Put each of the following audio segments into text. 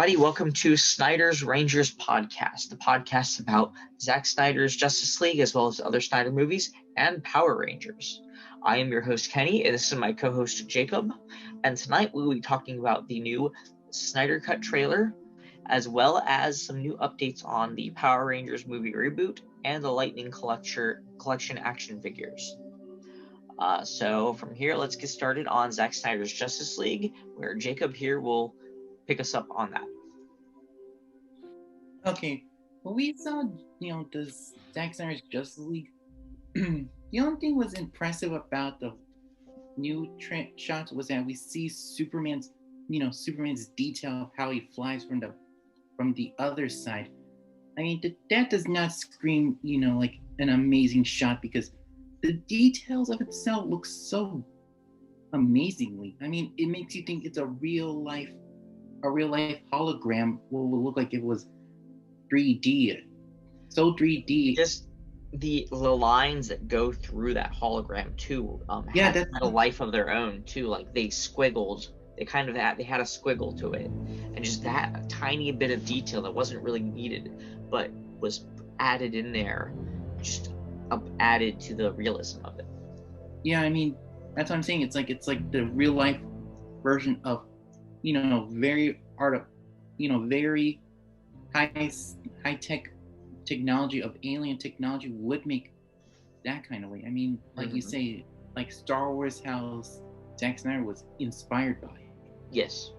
everybody. Welcome to Snyder's Rangers podcast, the podcast about Zack Snyder's Justice League, as well as other Snyder movies and Power Rangers. I am your host, Kenny, and this is my co-host, Jacob. And tonight we will be talking about the new Snyder Cut trailer, as well as some new updates on the Power Rangers movie reboot and the Lightning Collection action figures. So from here, let's get started on Zack Snyder's Justice League, where Jacob here will pick us up on that. Okay, well, we saw, the Zack Snyder's Justice League. The only thing was impressive about the new shots was that we see Superman's detail of how he flies from the other side. I mean, that does not scream, like an amazing shot, because the details of itself look so amazingly. I mean, it makes you think it's a real life hologram will look like it was 3D. So 3D. Just the lines that go through that hologram too. Had a life of their own too. Like they squiggled. They had a squiggle to it, and just that tiny bit of detail that wasn't really needed, but was added in there, just added to the realism of it. Yeah, I mean, that's what I'm saying. It's like the real life version of, very high tech technology of alien technology would make that kind of way. I mean, like you say, like Star Wars, how Zack Snyder was inspired by. Yes.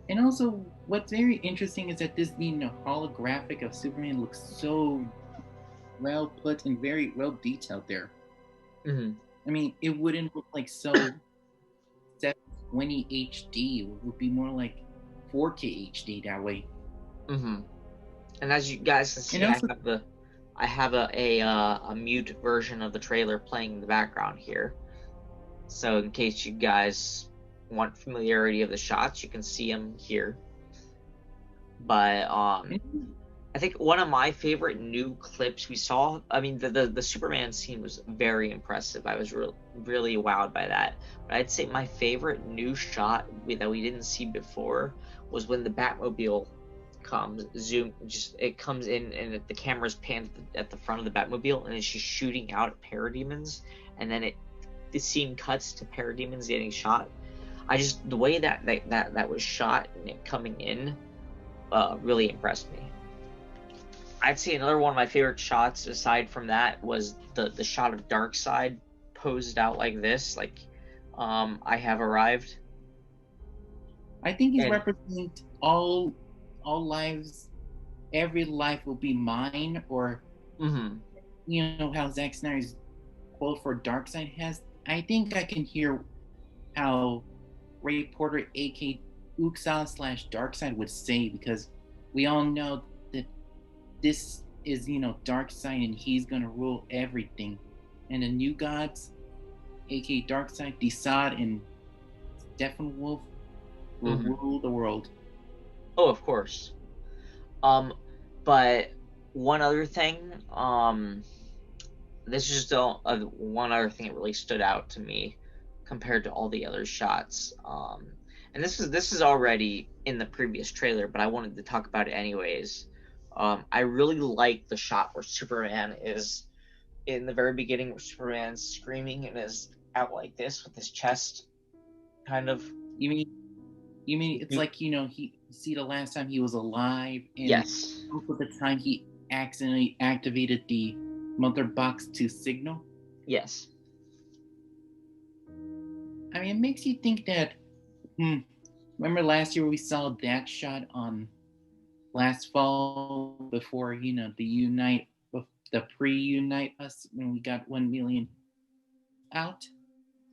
And also, what's very interesting is that this holographic of Superman looks so well put and very well detailed there. Mm-hmm. I mean, it wouldn't look like so 720 HD. It would be more like 4K HD that way. Mm-hmm. And as you guys can see, also, I have a mute version of the trailer playing in the background here. So in case you guys want familiarity of the shots, you can see them here. But I think one of my favorite new clips we saw, I mean, the Superman scene was very impressive. I was really wowed by that. But I'd say my favorite new shot that we didn't see before was when the Batmobile comes in and the camera's panned at the front of the Batmobile, and it's just shooting out at parademons, and then the scene cuts to parademons getting shot. The way that was shot and it coming in really impressed me. I'd say another one of my favorite shots aside from that was the shot of Darkseid posed out like this, like I have arrived. I think he's representing all lives. Every life will be mine, or how Zack Snyder's quote for Darkseid has. I think I can hear how Ray Porter, aka Uxal / Darkseid, would say, because we all know that this is, Darkseid, and he's gonna rule everything. And the new gods, aka Darkseid, Desaad, and Steppenwolf, will rule the world. Oh, of course. But one other thing, this is just one other thing that really stood out to me compared to all the other shots. And this is already in the previous trailer, but I wanted to talk about it anyways. I really like the shot where Superman is in the very beginning, where Superman's screaming and is out like this with his chest, kind of. You mean it's like, he see the last time he was alive, and yes, also the time he accidentally activated the mother box to signal. Yes. I mean, it makes you think that. Remember last year we saw that shot on last fall before the pre-unite us, when we got 1 million out.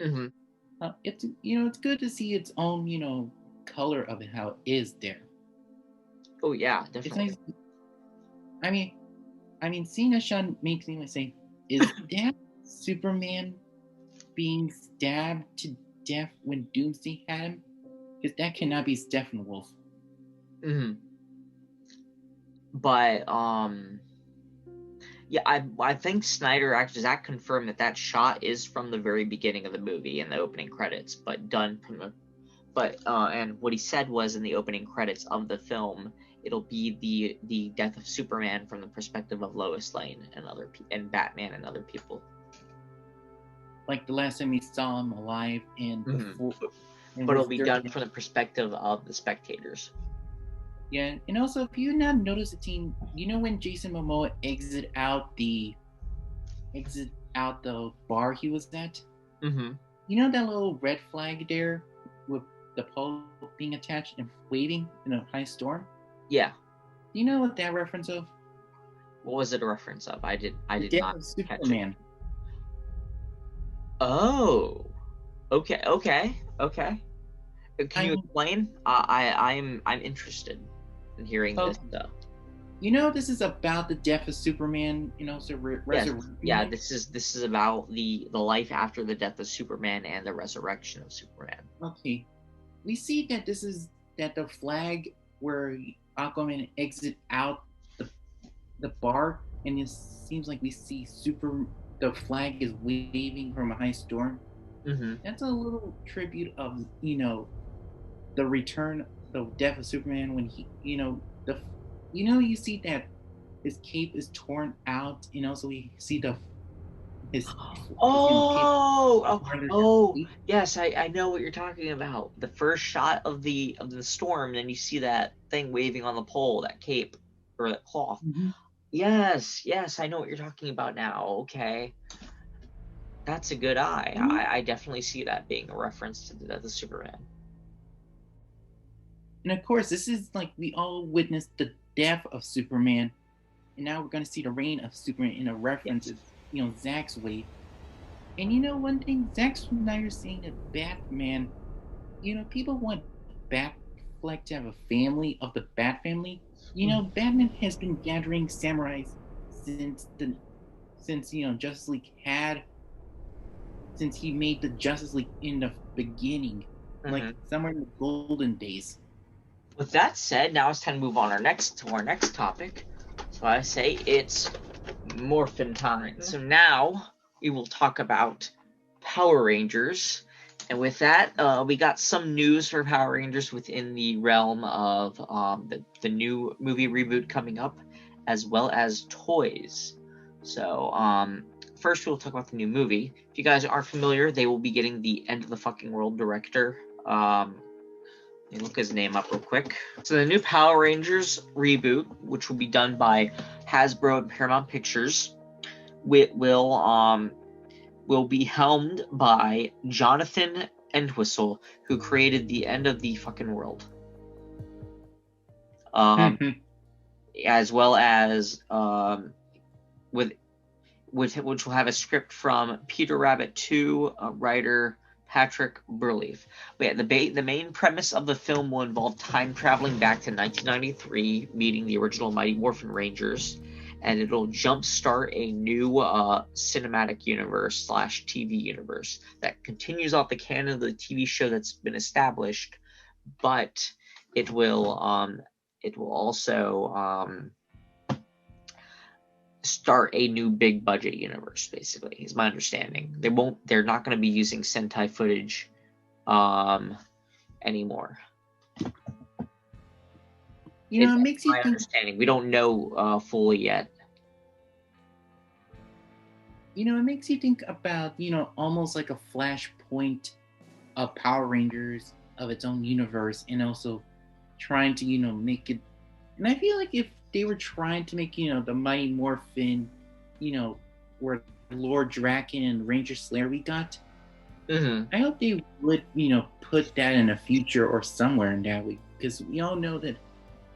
Mm-hmm. It's good to see its own color of it, how it is there. Oh yeah, definitely. It's nice. I mean, seeing a shot makes me say, is that Superman being stabbed to death when Doomsday had him? Because that cannot be Steppenwolf. Mm-hmm. But yeah, I think Snyder actually Zack confirmed that shot is from the very beginning of the movie in the opening credits, but done from but and what he said was in the opening credits of the film, it'll be the death of Superman from the perspective of Lois Lane and Batman and other people. Like the last time we saw him alive, and before. But it'll be done from the perspective of the spectators. Yeah, and also if you not notice the team, you know when Jason Momoa exit out the bar he was at? Mm-hmm. You know that little red flag there with the pole being attached and waving in a high storm? Yeah. Do you know what that reference of? What was it a reference of? I did not catch it. Oh. Okay. Can you explain? I'm interested in hearing this stuff. You know, this is about the death of Superman. You know, so resurrection. Yeah, this is about the life after the death of Superman and the resurrection of Superman. Okay, we see that this is the flag where Aquaman exit out the bar, and it seems like we see the flag is waving from a high storm. Mm-hmm. That's a little tribute of the return, the death of Superman when he you see that his cape is torn out, and also we see his yes, I know what you're talking about. The first shot of the storm, and you see that thing waving on the pole, that cape or that cloth. Mm-hmm. Yes, I know what you're talking about now. Okay, that's a good eye. Mm-hmm. I definitely see that being a reference to the death of Superman. And of course, this is like we all witnessed the death of Superman, and now we're going to see the reign of Superman in a reference to Zack's way. And you know one thing, Zack Snyder saying that Batman, people want Batfleck to have a family of the Bat family. You know, Batman has been gathering samurais since Justice League since he made the Justice League in the beginning, like somewhere in the golden days. With that said, now it's time to move on to our next topic. So I say it's Morphin time. So now we will talk about Power Rangers. And with that, we got some news for Power Rangers within the realm of the new movie reboot coming up, as well as toys. So first we'll talk about the new movie. If you guys aren't familiar, they will be getting the End of the Fucking World director. Let me look his name up real quick. So the new Power Rangers reboot, which will be done by Hasbro and Paramount Pictures, will be helmed by Jonathan Entwistle, who created the End of the Fucking World. As well as which will have a script from Peter Rabbit 2 writer Patrick Burleigh. But yeah, the main premise of the film will involve time traveling back to 1993, meeting the original Mighty Morphin Rangers, and it'll jumpstart a new cinematic universe / TV universe that continues off the canon of the TV show that's been established, but it will also start a new big budget universe, basically, is my understanding. They're not going to be using Sentai footage anymore. It makes you think. My understanding. We don't know fully yet. It makes you think about, almost like a flashpoint of Power Rangers of its own universe, and also trying to, make it. And I feel like if they were trying to make, the Mighty Morphin, where Lord Draken and Ranger Slayer we got, I hope they would, put that in a future or somewhere in that way, because we all know that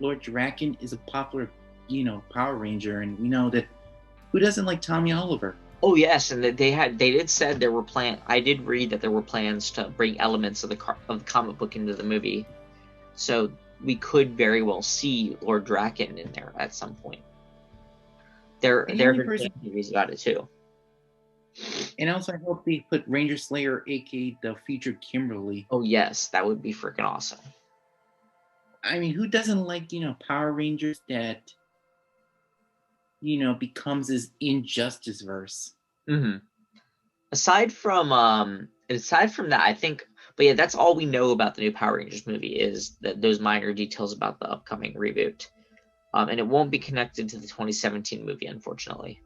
Lord Draken is a popular, Power Ranger, and we know that who doesn't like Tommy Oliver? Oh yes, and they did said there were I did read that there were plans to bring elements of the comic book into the movie, so we could very well see Lord Draken in there at some point. There have been theories about it too. And also, I hope they put Ranger Slayer, aka the future Kimberly. Oh yes, that would be freaking awesome. I mean, who doesn't like Power Rangers that becomes this Injustice verse? Aside from that, I think But yeah, that's all we know about the new Power Rangers movie, is that those minor details about the upcoming reboot. And it won't be connected to the 2017 movie, unfortunately.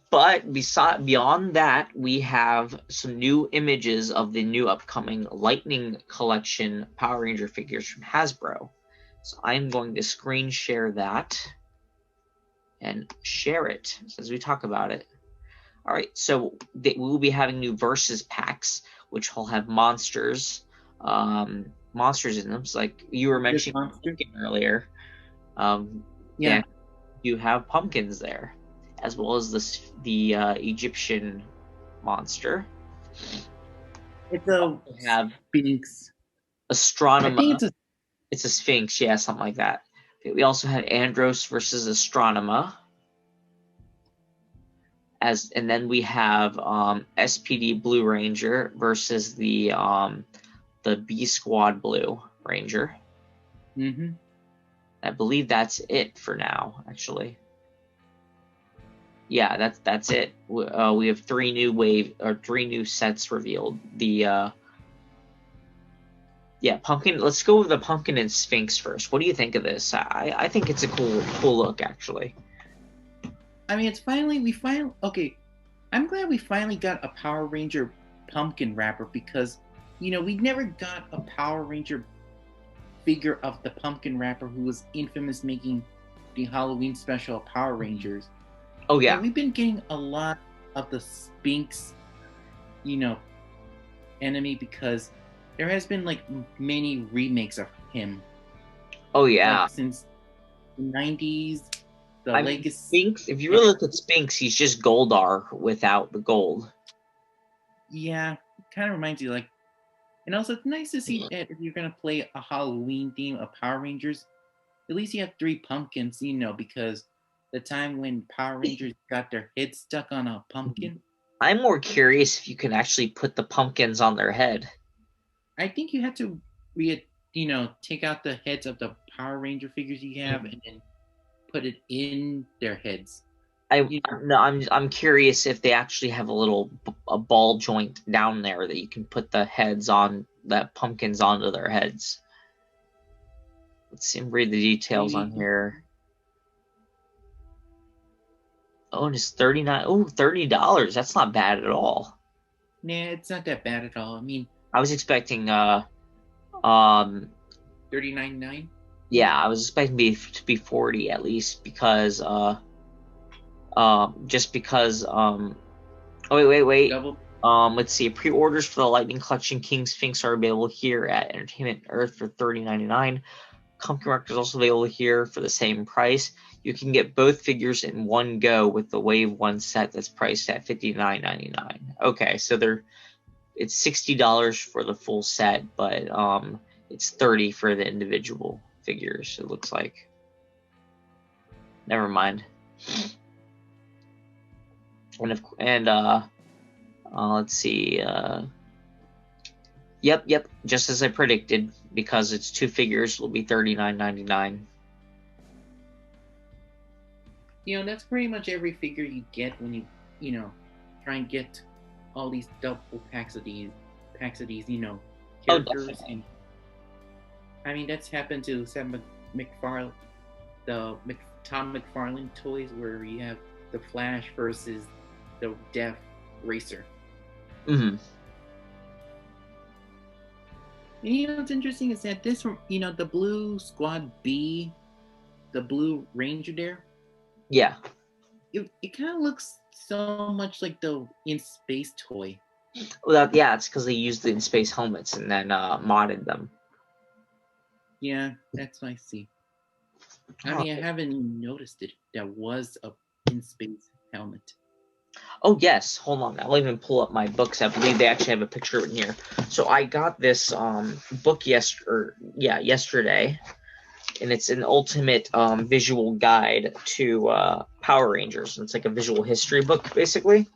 But beyond that, we have some new images of the new upcoming Lightning Collection Power Ranger figures from Hasbro. So I'm going to screen share that and share it as we talk about it. All right, so we will be having new Versus packs, which will have monsters in them. So like you were mentioning earlier, yeah, you have pumpkins there, as well as the Egyptian monster. It's a Sphinx. Astronomer. I think it's a Sphinx, yeah, something like that. We also had Andros versus Astronomer. And then we have SPD Blue Ranger versus the B Squad Blue Ranger. Mm-hmm. I believe that's it for now, actually. Yeah, that's it. We have three new sets revealed. Pumpkin. Let's go with the Pumpkin and Sphinx first. What do you think of this? I think it's a cool look, actually. I mean, okay. I'm glad we finally got a Power Ranger pumpkin wrapper, because, we never got a Power Ranger figure of the pumpkin wrapper who was infamous making the Halloween special Power Rangers. Oh yeah. But we've been getting a lot of the Sphinx, enemy, because there has been like many remakes of him. Oh yeah. Like, since the 90s. Legacy. Sphinx, if you really look at Sphinx, he's just Goldar without the gold. Yeah, it kind of reminds you, and also it's nice to see that if you're going to play a Halloween theme of Power Rangers, at least you have 3 pumpkins, because the time when Power Rangers got their heads stuck on a pumpkin. I'm more curious if you can actually put the pumpkins on their head. I think you have to, take out the heads of the Power Ranger figures you have and then put it in their heads. I'm curious if they actually have a ball joint down there that you can put the pumpkins onto their heads. Let's see, read the details on here. Oh, and it's $30. That's not bad at all. Nah, it's not that bad at all. I mean, I was expecting $39.9. Yeah, I was expecting to be 40 at least, because just because oh wait. Double. Let's see. Pre-orders for the Lightning Collection King Sphinx are available here at Entertainment Earth for $30.99. Pumpkin Wrapper is also available here for the same price. You can get both figures in one go with the Wave 1 set that's priced at $59.99. Okay, so it's $60 for the full set, but it's $30 for the individual figures, it looks like. Never mind. Let's see. Yep. Just as I predicted, because it's 2 figures, will be $39.99. That's pretty much every figure you get when you try and get all these double packs of these characters. And I mean, that's happened to Tom McFarlane toys, where you have the Flash versus the Death Racer. Mm-hmm. And what's interesting is that this, the Blue Squad B, the Blue Ranger there. Yeah. It kind of looks so much like the In Space toy. Well, it's because they used the In Space helmets and then modded them. Yeah, that's what I see. I mean, I haven't noticed it. That was a In Space helmet. Oh yes, hold on. I'll even pull up my books. I believe they actually have a picture of it in here. So I got this book yesterday, and it's an ultimate visual guide to Power Rangers. It's like a visual history book, basically.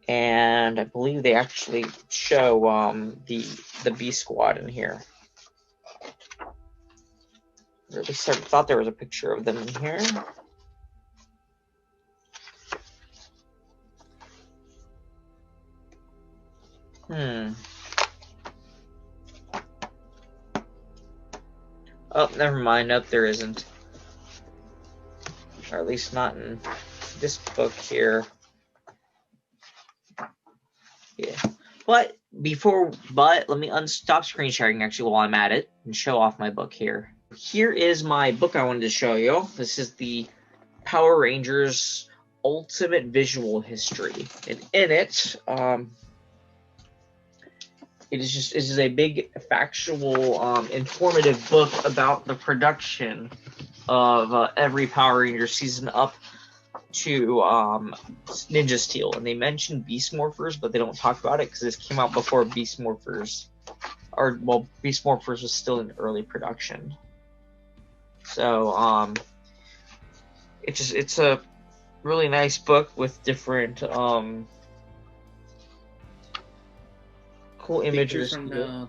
And I believe they actually show the B Squad in here. Or at least I thought there was a picture of them in here. Oh, never mind. Nope, there isn't. Or at least not in this book here. Yeah. But let me stop screen sharing actually while I'm at it and show off my book here. Here is my book I wanted to show you. This is the Power Rangers Ultimate Visual History. And in it, it is a big factual, informative book about the production of every Power Ranger season up to Ninja Steel. And they mention Beast Morphers, but they don't talk about it because this came out before Beast Morphers, Beast Morphers was still in early production. So it's a really nice book with different cool images from the.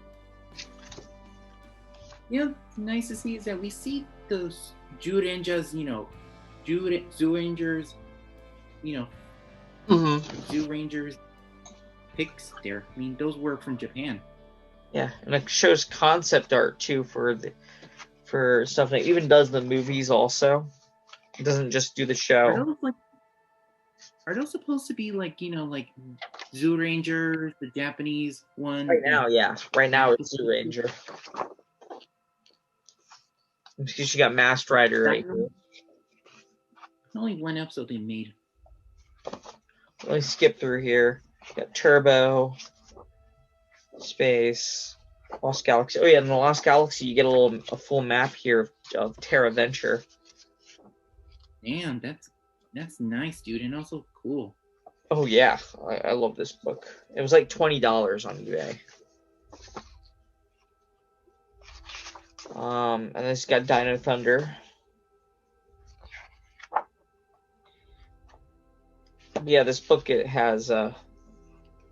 Nice to see is that we see those Zyurangers, Zoo Rangers, Zoo Rangers pics there. I mean, those were from Japan. Yeah, and it shows concept art too for stuff. And it even does the movies also. It doesn't just do the show. Are those supposed to be like Zoo Rangers, the Japanese one? Right now, yeah. Right now it's Zoo Ranger. She got Masked Rider right here. Only one episode they made. Let me skip through here. Got Turbo, Space, Lost Galaxy. Oh yeah, in the Lost Galaxy you get a full map here of Terra Venture. Damn, that's nice, dude, and also cool. Oh yeah, I love this book. It was like $20 on eBay. And it's got Dino Thunder. Yeah, this book, it has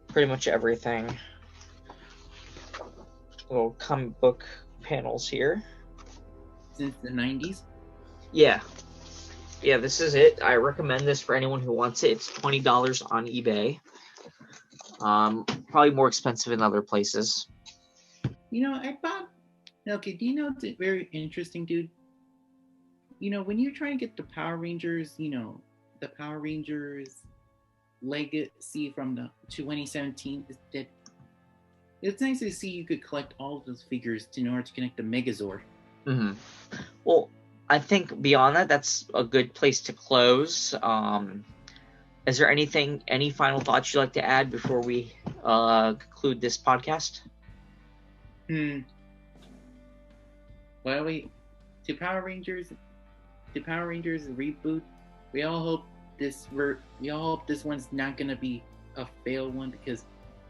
pretty much everything. Little comic book panels here. Since the 90s? Yeah. Yeah, this is it. I recommend this for anyone who wants it. It's $20 on eBay. Probably more expensive in other places. I bought... Okay, do you know what's very interesting, dude? When you're trying to get the Power Rangers, the Power Rangers legacy from the 2017 is that it's nice to see you could collect all of those figures in order to connect the Megazord. Mm-hmm. Well, I think beyond that, that's a good place to close. Is there any final thoughts you'd like to add before we conclude this podcast? Well, to Power Rangers reboot. We all hope this one's not gonna be a failed one because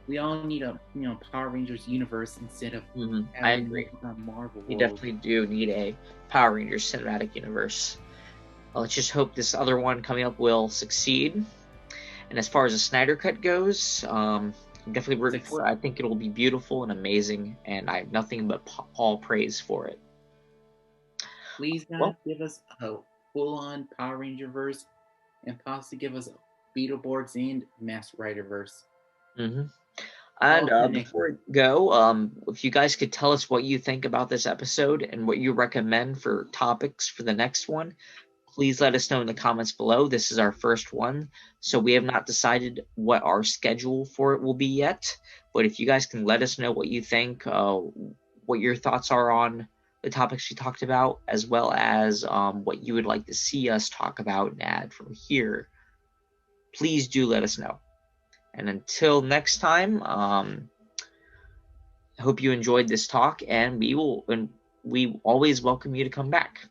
we all need a Power Rangers universe instead of I agree. Marvel. We definitely do need a Power Rangers cinematic universe. Let's just hope this other one coming up will succeed. And as far as the Snyder Cut goes, I'm definitely rooting for it. I think it will be beautiful and amazing, and I have nothing but all praise for it. Please God, give us a full-on Power Ranger verse, and possibly give us Beetleborgs and Masked Rider verse. And before we go, if you guys could tell us what you think about this episode and what you recommend for topics for the next one, please let us know in the comments below. This is our first one, so we have not decided what our schedule for it will be yet. But if you guys can let us know what you think, what your thoughts are on the topics we talked about, as well as what you would like to see us talk about and add from here, please do let us know. And until next time, I hope you enjoyed this talk, and we always welcome you to come back.